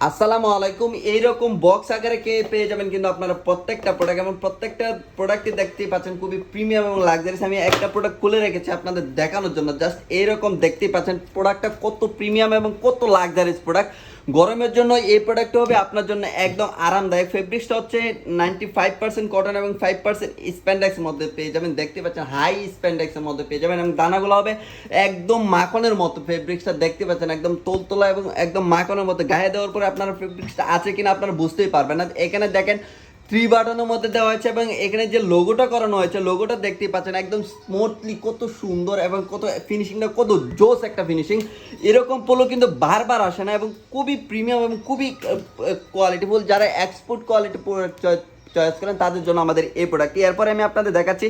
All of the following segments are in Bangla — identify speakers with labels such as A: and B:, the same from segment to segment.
A: আসসালামু আলাইকুম। এইরকম বক্স আকারে কে পেয়ে যাবেন কিন্তু আপনারা প্রত্যেকটা প্রোডাক্ট এবং প্রত্যেকটা প্রোডাক্টই দেখতেই পাচ্ছেন খুবই প্রিমিয়াম এবং লাক্সারিয়াস। আমি একটা প্রোডাক্ট খুলে রেখেছি আপনাদের দেখানোর জন্য। জাস্ট এইরকম দেখতেই পাচ্ছেন প্রোডাক্টটা কত প্রিমিয়াম এবং কত লাক্সারিয়াস প্রোডাক্ট। গরমের জন্য এই প্রোডাক্টটা হবে আপনার জন্য একদম আরামদায়ক। ফেব্রিক্সটা হচ্ছে 95% কটন এবং 5% স্প্যান্ডেক্সের মধ্যে পেয়ে যাবেন। দেখতে পাচ্ছেন হাই স্প্যান্ডেক্সের মধ্যে পেয়ে যাবেন এবং দানাগুলো হবে একদম মাখনের মতো। ফেব্রিক্সটা দেখতে পাচ্ছেন একদম তোলতোলা এবং একদম মাখনের মতো। গায়ে দেওয়ার পরে আপনার ফেব্রিক্সটা আছে কিনা আপনারা বুঝতেই পারবেন না। এখানে দেখেন 3 বাটনের মধ্যে দেওয়া হয়েছে এবং এখানে যে লোগোটা করানো হয়েছে লোগোটা দেখতেই পাচ্ছেন একদম স্মুথলি কত সুন্দর এবং কত ফিনিশিংটা কত জোস একটা ফিনিশিং। এরকম পোলো কিন্তু বারবার আসে না এবং খুবই প্রিমিয়াম এবং খুবই কোয়ালিটিফুল। যারা এক্সপোর্ট কোয়ালিটি চয়েস করেন তাদের জন্য আমাদের এই প্রোডাক্টটি। এরপরে আমি আপনাদের দেখাচ্ছি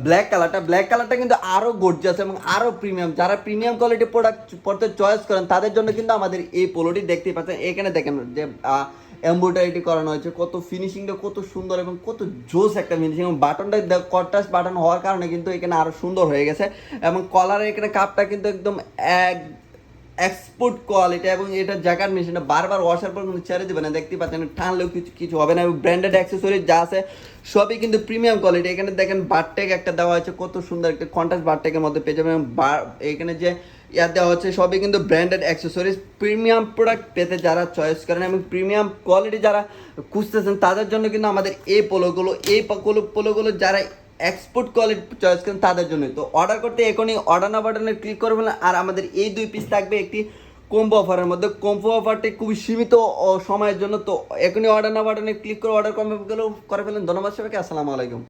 A: ব্ল্যাক কালারটা কিন্তু আরও গর্জিয়াস এবং আরও প্রিমিয়াম। যারা প্রিমিয়াম কোয়ালিটি প্রোডাক্ট পড়তে চয়েস করেন তাদের জন্য কিন্তু আমাদের এই পোলোটি দেখতেই পাচ্ছেন। এখানে দেখেন যে এমব্রয়ডারিটি করানো হয়েছে, কত ফিনিশিংটা কত সুন্দর এবং কত জোস একটা ফিনিশিং। এবং বাটনটা কন্ট্রাস্ট বাটন হওয়ার কারণে কিন্তু এখানে আরও সুন্দর হয়ে গেছে এবং কলারের এখানে কাপটা কিন্তু একদম এক এক্সপোর্ট কোয়ালিটি এবং এটা জ্যাকেট মেশিনটা বারবার ওয়াশার পর কিন্তু ছেড়ে দেবে না। দেখতে পাচ্ছেন টানলেও কিছু কিছু হবে না এবং ব্র্যান্ডেড অ্যাক্সেসরিজ যা আছে সবই কিন্তু প্রিমিয়াম কোয়ালিটি। এখানে দেখেন বারটেক একটা দেওয়া হয়েছে, কত সুন্দর একটা কন্ট্রাস্ট বারটেকের মধ্যে পেয়ে যাবেন। এখানে যে দেওয়া হচ্ছে সবই কিন্তু ব্র্যান্ডেড অ্যাক্সেসরিজ। প্রিমিয়াম প্রোডাক্ট পেতে যারা চয়েস করেন এবং প্রিমিয়াম কোয়ালিটি যারা খুঁজতেছেন তাদের জন্য কিন্তু আমাদের এই পোলোগুলো যারা এক্সপোর্ট কোয়ালিটি চয়েস করেন তাদের জন্যই। তো অর্ডার করতে এখনই অর্ডার না বাটনে ক্লিক করবেন। আর আমাদের এই 2 পিস থাকবে একটি কম্বো অফারের মধ্যে। কম্বো অফারটি খুবই সীমিত সময়ের জন্য। তো এখনই অর্ডার না বাটনে ক্লিক করে অর্ডার কনফার্ম করে ফেলেন। ধন্যবাদ সবাইকে। আসসালামু আলাইকুম।